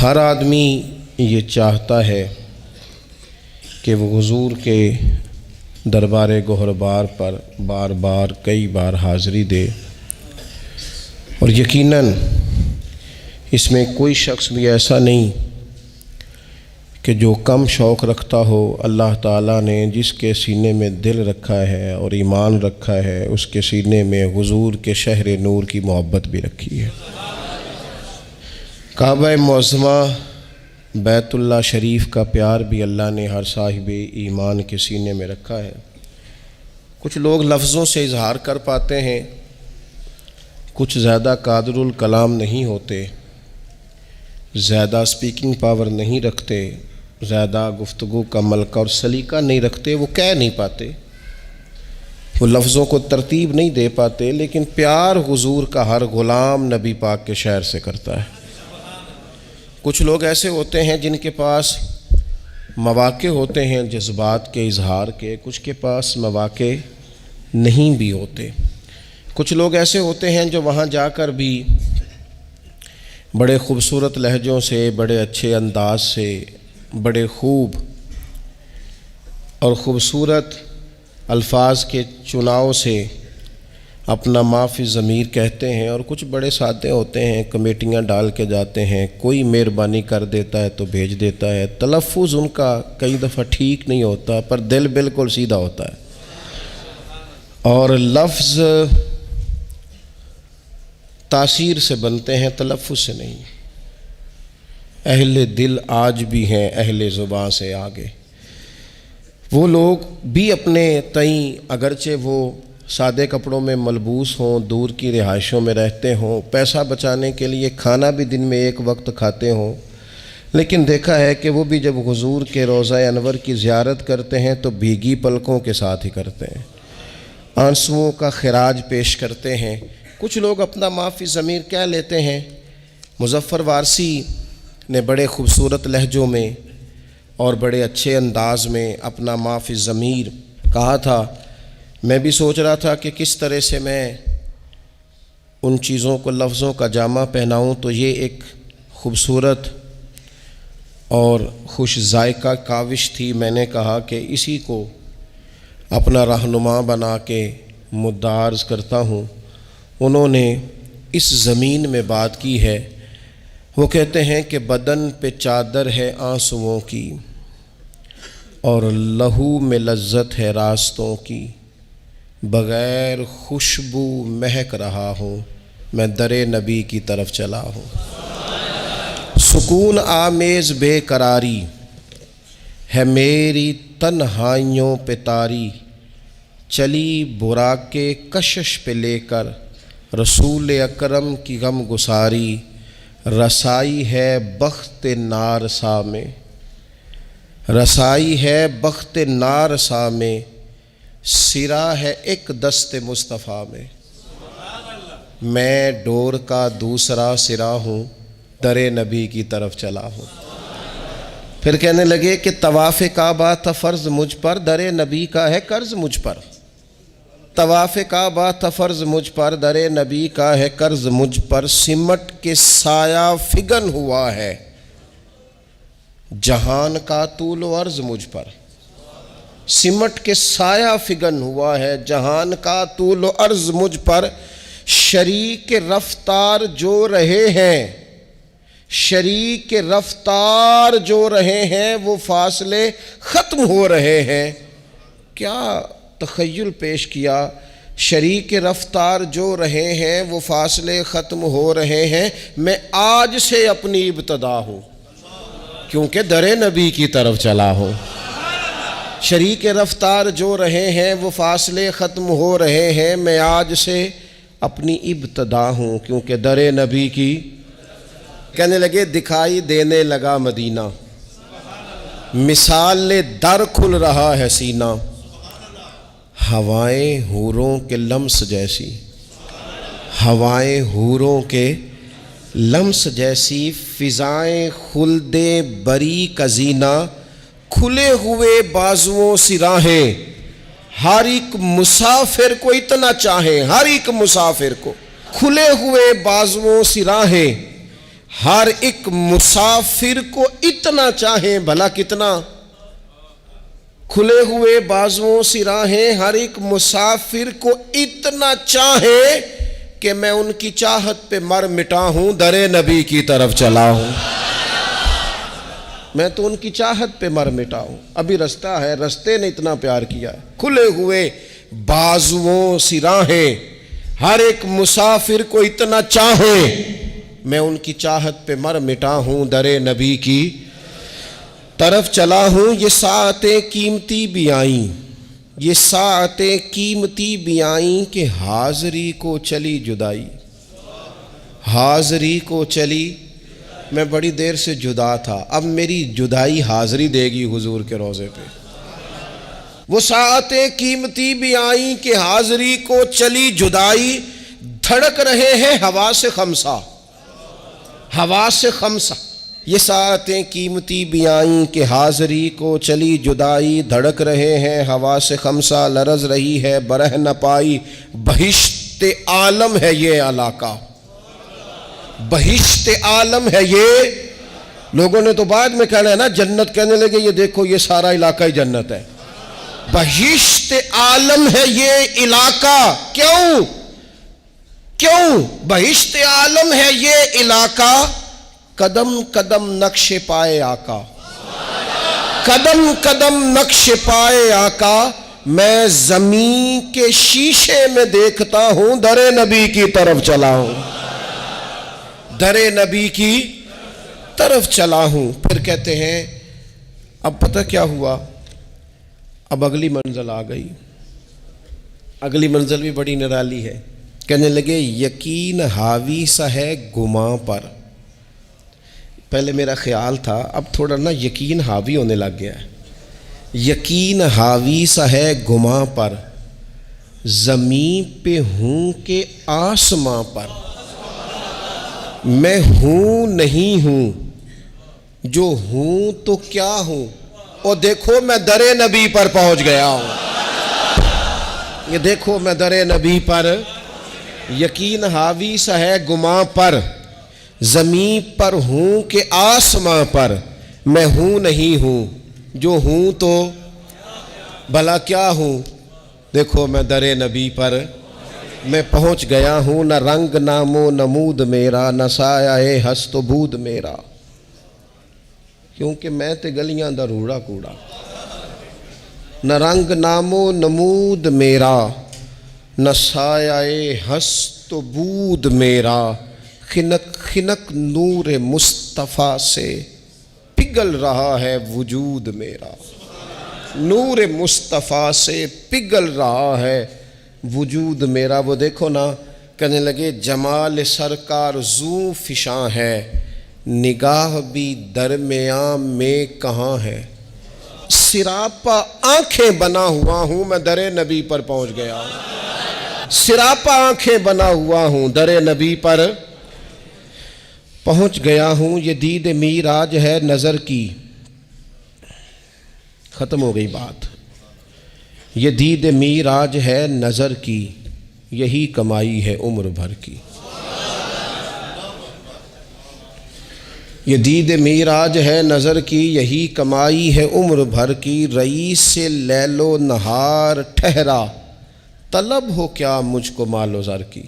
ہر آدمی یہ چاہتا ہے کہ وہ حضور کے دربار گہربار پر بار بار کئی بار حاضری دے، اور یقیناً اس میں کوئی شخص بھی ایسا نہیں کہ جو کم شوق رکھتا ہو۔ اللہ تعالیٰ نے جس کے سینے میں دل رکھا ہے اور ایمان رکھا ہے، اس کے سینے میں حضور کے شہر نور کی محبت بھی رکھی ہے۔ کعبہ معظمہ بیت اللہ شریف کا پیار بھی اللہ نے ہر صاحب ایمان کے سینے میں رکھا ہے۔ کچھ لوگ لفظوں سے اظہار کر پاتے ہیں، کچھ زیادہ قادر الکلام نہیں ہوتے، زیادہ سپیکنگ پاور نہیں رکھتے، زیادہ گفتگو کا ملکہ اور سلیقہ نہیں رکھتے، وہ کہہ نہیں پاتے، وہ لفظوں کو ترتیب نہیں دے پاتے، لیکن پیار حضور کا ہر غلام نبی پاک کے شہر سے کرتا ہے۔ کچھ لوگ ایسے ہوتے ہیں جن کے پاس مواقع ہوتے ہیں جذبات کے اظہار کے، کچھ کے پاس مواقع نہیں بھی ہوتے۔ کچھ لوگ ایسے ہوتے ہیں جو وہاں جا کر بھی بڑے خوبصورت لہجوں سے، بڑے اچھے انداز سے، بڑے خوب اور خوبصورت الفاظ کے چناؤ سے اپنا ما فی الضمیر کہتے ہیں، اور کچھ بڑے سادے ہوتے ہیں، کمیٹیاں ڈال کے جاتے ہیں، کوئی مہربانی کر دیتا ہے تو بھیج دیتا ہے، تلفظ ان کا کئی دفعہ ٹھیک نہیں ہوتا پر دل بالکل سیدھا ہوتا ہے، اور لفظ تاثیر سے بنتے ہیں، تلفظ سے نہیں۔ اہل دل آج بھی ہیں اہل زباں سے آگے۔ وہ لوگ بھی اپنے تئیں اگرچہ وہ سادے کپڑوں میں ملبوس ہوں، دور کی رہائشوں میں رہتے ہوں، پیسہ بچانے کے لیے کھانا بھی دن میں ایک وقت کھاتے ہوں، لیکن دیکھا ہے کہ وہ بھی جب حضور کے روضہ انور کی زیارت کرتے ہیں تو بھیگی پلکوں کے ساتھ ہی کرتے ہیں، آنسوؤں کا خراج پیش کرتے ہیں۔ کچھ لوگ اپنا ما فی الضمیر کہہ لیتے ہیں۔ مظفر وارسی نے بڑے خوبصورت لہجوں میں اور بڑے اچھے انداز میں اپنا ما فی الضمیر کہا تھا۔ میں بھی سوچ رہا تھا کہ کس طرح سے میں ان چیزوں کو لفظوں کا جامہ پہناؤں، تو یہ ایک خوبصورت اور خوش ذائقہ کاوش تھی۔ میں نے کہا کہ اسی کو اپنا رہنما بنا کے مدعا عرض کرتا ہوں۔ انہوں نے اس زمین میں بات کی ہے، وہ کہتے ہیں کہ بدن پہ چادر ہے آنسوؤں کی، اور لہو میں لذت ہے راستوں کی، بغیر خوشبو مہک رہا ہوں، میں در نبی کی طرف چلا ہوں۔ سکون آمیز بے قراری ہے میری تنہائیوں پہ طاری، چلی براق کے کشش پہ لے کر رسول اکرم کی غم گساری، رسائی ہے بخت نارسا میں، رسائی ہے بخت نارسا میں، سرا ہے ایک دست مصطفیٰ میں، میں ڈور کا دوسرا سرا ہوں، در نبی کی طرف چلا ہوں۔ پھر کہنے لگے کہ طواف کعبہ تھا فرض مجھ پر، در نبی کا ہے قرض مجھ پر۔ طواف کعبہ تھا فرض مجھ پر، در نبی کا ہے قرض مجھ پر، سمٹ کے سایہ فگن ہوا ہے جہان کا طول و عرض مجھ پر، سمٹ کے سایہ فگن ہوا ہے جہان کا طول و عرض مجھ پر، شریک رفتار جو رہے ہیں، شریک رفتار جو رہے ہیں، وہ فاصلے ختم ہو رہے ہیں۔ کیا تخیل پیش کیا، شریک رفتار جو رہے ہیں وہ فاصلے ختم ہو رہے ہیں، میں آج سے اپنی ابتدا ہوں کیونکہ در نبی کی طرف چلا ہوں۔ شریک رفتار جو رہے ہیں وہ فاصلے ختم ہو رہے ہیں، میں آج سے اپنی ابتدا ہوں کیونکہ در نبی کی۔ کہنے لگے دکھائی دینے لگا مدینہ، مثال در کھل رہا ہے سینہ، ہوائیں حوروں کے لمس جیسی، ہوائیں حوروں کے لمس جیسی، فضائیں خلد بری کا زینہ، کھلے ہوئے بازوؤں سی راہیں، ہر ایک مسافر کو اتنا چاہیں، ہر ایک مسافر کو کھلے ہوئے بازوؤں سی راہیں، ہر ایک مسافر کو اتنا چاہیں، بھلا کتنا؟ کھلے ہوئے بازوؤں سے راہیں ہر ایک مسافر کو اتنا چاہیں کہ میں ان کی چاہت پہ مر مٹا ہوں، در نبی کی طرف چلا ہوں۔ میں تو ان کی چاہت پہ مر مٹا ہوں۔ ابھی رستہ ہے، رستے نے اتنا پیار کیا ہے۔ کھلے ہوئے بازوؤں سے راہیں ہر ایک مسافر کو اتنا چاہیں، میں ان کی چاہت پہ مر مٹا ہوں، در نبی کی طرف چلا ہوں۔ یہ ساعتیں قیمتی بھی آئیں، یہ ساعتیں قیمتی بھی آئیں کہ حاضری کو چلی جدائی، حاضری کو چلی۔ میں بڑی دیر سے جدا تھا، اب میری جدائی حاضری دے گی حضور کے روضے پہ۔ وہ ساعتیں قیمتی بھی آئیں کہ حاضری کو چلی جدائی، دھڑک رہے ہیں ہوا سے خمسہ، ہوا سے خمسہ۔ یہ ساعتیں قیمتی بھی آئیں کہ حاضری کو چلی جدائی، دھڑک رہے ہیں ہوا سے خمسہ، لرز رہی ہے برہ نہ پائی، بہشت عالم ہے یہ علاقہ، بہشت عالم ہے یہ۔ لوگوں نے تو بعد میں کہنا ہے نا جنت، کہنے لگے یہ دیکھو یہ سارا علاقہ ہی جنت ہے۔ بہشت عالم ہے یہ علاقہ، کیوں؟ کیوں بہشت عالم ہے یہ علاقہ؟ قدم قدم نقش پائے آقا، قدم قدم نقش پائے آقا، میں زمین کے شیشے میں دیکھتا ہوں، در نبی کی طرف چلا ہوں، در نبی کی طرف چلا ہوں۔ پھر کہتے ہیں اب پتہ کیا ہوا؟ اب اگلی منزل آ گئی، اگلی منزل بھی بڑی نرالی ہے۔ کہنے لگے یقین حاوی سا ہے گماں پر۔ پہلے میرا خیال تھا، اب تھوڑا نا یقین حاوی ہونے لگ گیا ہے۔ یقین حاوی سا ہے گماں پر، زمین پہ ہوں کہ آسماں پر، میں ہوں نہیں ہوں، جو ہوں تو کیا ہوں، اور دیکھو میں در نبی پر پہنچ گیا ہوں۔ یہ دیکھو میں در نبی پر، یقین حاوی سا ہے گماں پر، زمین پر ہوں کہ آسماں پر، میں ہوں نہیں ہوں، جو ہوں تو بھلا کیا ہوں، دیکھو میں در نبی پر میں پہنچ گیا ہوں۔ نہ رنگ نام و نمود میرا، نہ سایہ ہست و بود میرا، کیونکہ میں تے گلیاں دا روڑا کوڑا۔ نہ رنگ نام و نمود میرا، نہ سایہ ہست و بود میرا، خنک خنک نور مصطفیٰ سے پگھل رہا ہے وجود میرا، نور مصطفیٰ سے پگھل رہا ہے وجود میرا۔ وہ دیکھو نا، کہنے لگے جمال سرکار زو فشاں ہے، نگاہ بھی درمیان میں کہاں ہے، سراپا آنکھیں بنا ہوا ہوں، میں در نبی پر پہنچ گیا ہوں، سراپا آنکھیں بنا ہوا ہوں، در نبی پر پہنچ گیا ہوں۔ یہ دید میراج ہے نظر کی، ختم ہو گئی بات۔ یہ دید میراج ہے نظر کی، یہی کمائی ہے عمر بھر کی۔ یہ دید میراج ہے نظر کی، یہی کمائی ہے عمر بھر کی، رئیس سے لیل و نہار ٹھہرا، طلب ہو کیا مجھ کو مال و زر کی۔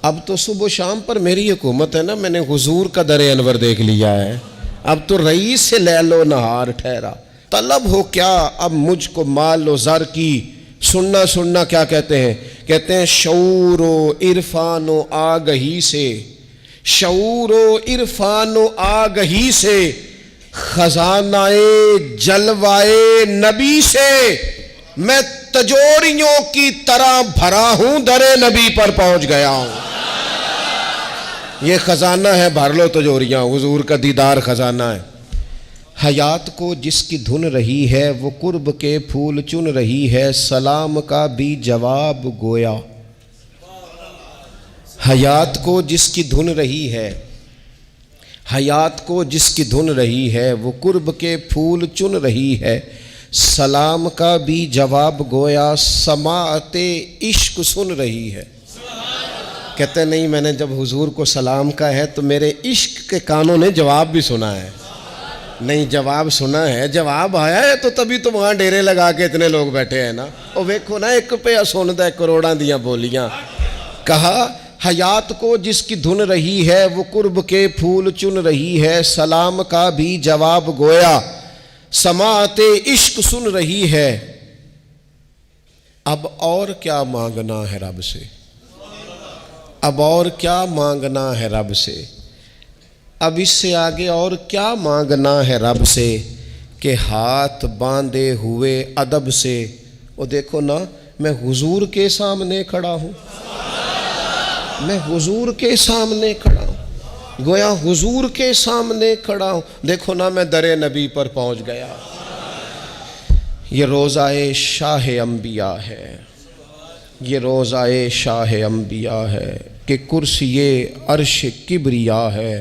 اب تو صبح و شام پر میری حکومت ہے نا، میں نے حضور کا در انور دیکھ لیا ہے، اب تو رئیس سے لیل و نہار ٹھہرا، طلب ہو کیا اب مجھ کو مال و زر کی۔ سننا سننا کیا کہتے ہیں؟ کہتے ہیں شعور و عرفان و آگہی سے، شعور و عرفان و آگہی سے، خزانہ جلوائے نبی سے، میں تجوریوں کی طرح بھرا ہوں، در نبی پر پہنچ گیا ہوں۔ یہ خزانہ ہے، بھر لو تجوریاں، حضور کا دیدار خزانہ ہے۔ حیات کو جس کی دھن رہی ہے، وہ قرب کے پھول چن رہی ہے، سلام کا بھی جواب گویا۔ حیات کو جس کی دھن رہی ہے، حیات کو جس کی دھن رہی ہے، وہ قرب کے پھول چن رہی ہے، سلام کا بھی جواب گویا، سماعت عشق سن رہی ہے۔ کہتے ہیں نہیں، میں نے جب حضور کو سلام کہا ہے تو میرے عشق کے کانوں نے جواب بھی سنا ہے۔ نہیں، جواب سنا ہے، جواب آیا ہے تو تبھی تو وہاں ڈیرے لگا کے اتنے لوگ بیٹھے ہیں نا۔ اور ویکھو نا، ایک پہ سندا ہے کروڑاں دیاں بولیاں۔ کہا حیات کو جس کی دھن رہی ہے، وہ قرب کے پھول چن رہی ہے، سلام کا بھی جواب گویا سماعت عشق سن رہی ہے۔ اب اور کیا مانگنا ہے رب سے، اب اور کیا مانگنا ہے رب سے، اب اس سے آگے اور کیا مانگنا ہے رب سے، کہ ہاتھ باندھے ہوئے ادب سے۔ وہ دیکھو نا، میں حضور کے سامنے کھڑا ہوں، میں حضور کے سامنے کھڑا ہوں، گویا حضور کے سامنے کھڑا ہوں۔ دیکھو نا، میں در نبی پر پہنچ گیا۔ یہ روضہ شاہ انبیاء ہے، یہ روضہ شاہ انبیاء ہے، کہ کرسی عرش کبریا ہے،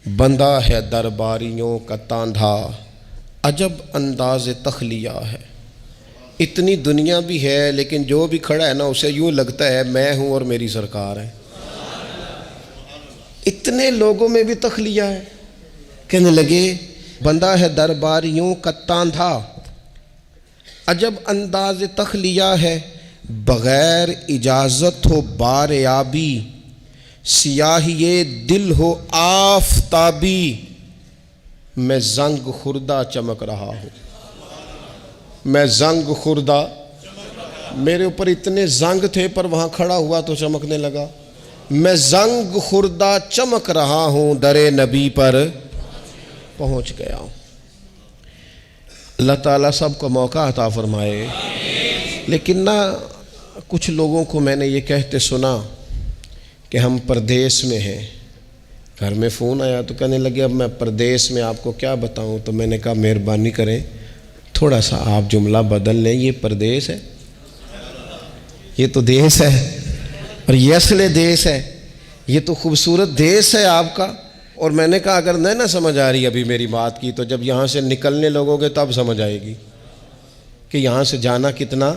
بندہ ہے درباریوں کا تاندھا، عجب انداز تخلیہ ہے۔ اتنی دنیا بھی ہے لیکن جو بھی کھڑا ہے نا، اسے یوں لگتا ہے میں ہوں اور میری سرکار ہے۔ اتنے لوگوں میں بھی تخلیہ ہے۔ کہنے لگے بندہ ہے درباریوں کا تاندھا، عجب انداز تخلیہ ہے، بغیر اجازت ہو بار آبی، سیاہی دل ہو آفتابی، میں زنگ خوردہ چمک رہا ہوں، میں زنگ خوردہ، میرے اوپر اتنے زنگ تھے پر وہاں کھڑا ہوا تو چمکنے لگا۔ میں زنگ خوردہ چمک رہا ہوں، در نبی پر پہنچ گیا ہوں۔ اللہ تعالیٰ سب کو موقع عطا فرمائے۔ لیکن نا، کچھ لوگوں کو میں نے یہ کہتے سنا کہ ہم پردیس میں ہیں۔ گھر میں فون آیا تو کہنے لگے اب میں پردیس میں آپ کو کیا بتاؤں، تو میں نے کہا مہربانی کریں تھوڑا سا آپ جملہ بدل لیں، یہ پردیس ہے، یہ تو دیس ہے، اور یہ اصل دیس ہے، یہ تو خوبصورت دیس ہے آپ کا۔ اور میں نے کہا اگر نہیں نہ سمجھ آ رہی ابھی میری بات کی، تو جب یہاں سے نکلنے لگو گے تب سمجھ آئے گی کہ یہاں سے جانا کتنا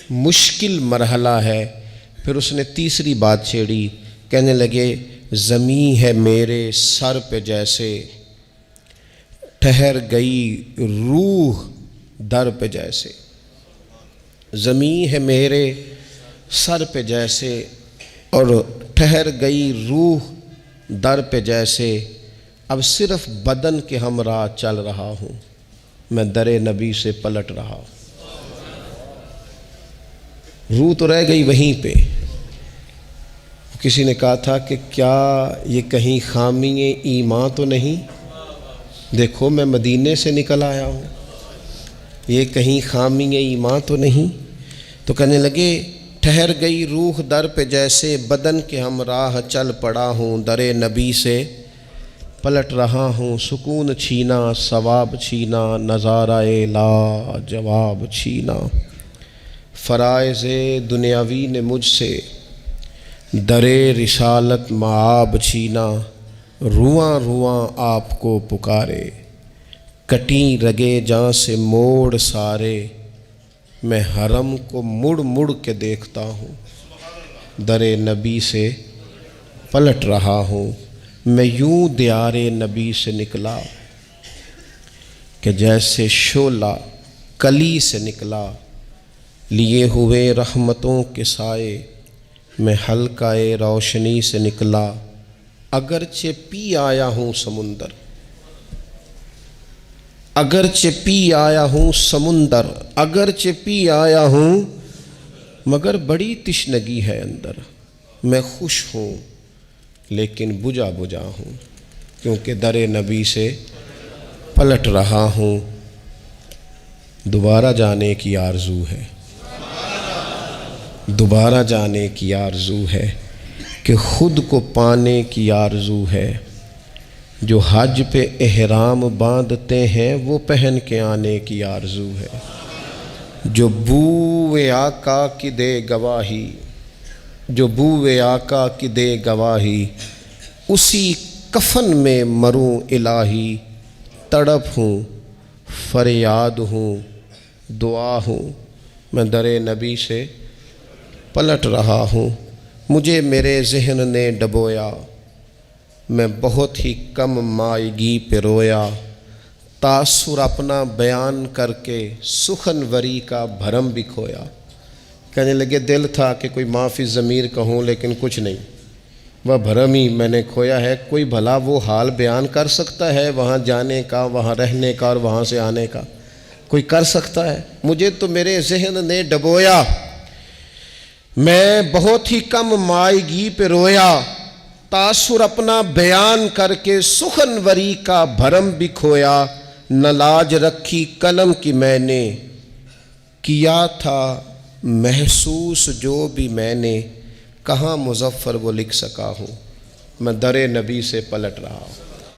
مشکل مرحلہ ہے۔ پھر اس نے تیسری بات چھیڑی، کہنے لگے زمیں ہے میرے سر پہ جیسے، ٹھہر گئی روح در پہ جیسے، زمیں ہے میرے سر پہ جیسے اور ٹھہر گئی روح در پہ جیسے، اب صرف بدن کے ہمراہ چل رہا ہوں، میں در نبی سے پلٹ رہا ہوں۔ روح تو رہ گئی وہیں پہ۔ کسی نے کہا تھا کہ کیا یہ کہیں خامی ایمان تو نہیں؟ دیکھو میں مدینے سے نکل آیا ہوں، یہ کہیں خامی ایمان تو نہیں؟ تو کہنے لگے ٹھہر گئی روح در پہ جیسے، بدن کے ہمراہ چل پڑا ہوں، در نبی سے پلٹ رہا ہوں، سکون چھینا ثواب چھینا، نظارہ لا جواب چھینا، فرائض دنیاوی نے مجھ سے در رسالت معاب چھینا، رواں رواں آپ کو پکارے، کٹیں رگے جاں سے موڑ سارے، میں حرم کو مڑ مڑ کے دیکھتا ہوں، در نبی سے پلٹ رہا ہوں، میں یوں دیار نبی سے نکلا کہ جیسے شعلہ کلی سے نکلا، لیے ہوئے رحمتوں کے سائے، میں حلقہ روشنی سے نکلا، اگرچہ پی آیا ہوں سمندر، اگرچہ پی آیا ہوں سمندر، اگرچہ پی آیا ہوں مگر بڑی تشنگی ہے اندر، میں خوش ہوں لیکن بجھا بجھا ہوں، کیونکہ در نبی سے پلٹ رہا ہوں، دوبارہ جانے کی آرزو ہے، دوبارہ جانے کی آرزو ہے، کہ خود کو پانے کی آرزو ہے، جو حج پہ احرام باندھتے ہیں وہ پہن کے آنے کی آرزو ہے، جو بوئے آقا کی دے گواہی، جو بوئے آقا کی دے گواہی، اسی کفن میں مروں الہی، تڑپ ہوں فریاد ہوں دعا ہوں، میں در نبی سے پلٹ رہا ہوں، مجھے میرے ذہن نے ڈبویا، میں بہت ہی کم مائیگی پہ رویا، تاثر اپنا بیان کر کے سخنوری کا بھرم بھی کھویا۔ کہنے لگے دل تھا کہ کوئی معافی ضمیر کہوں، لیکن کچھ نہیں، وہ بھرم ہی میں نے کھویا ہے۔ کوئی بھلا وہ حال بیان کر سکتا ہے وہاں جانے کا، وہاں رہنے کا اور وہاں سے آنے کا؟ کوئی کر سکتا ہے؟ مجھے تو میرے ذہن نے ڈبویا، میں بہت ہی کم مائیگی پہ رویا، تاثر اپنا بیان کر کے سخنوری کا بھرم بھی کھویا۔ نہ لاج رکھی قلم کی میں نے، کیا تھا محسوس جو بھی میں نے، کہاں مظفر وہ لکھ سکا ہوں، میں در نبی سے پلٹ رہا ہوں۔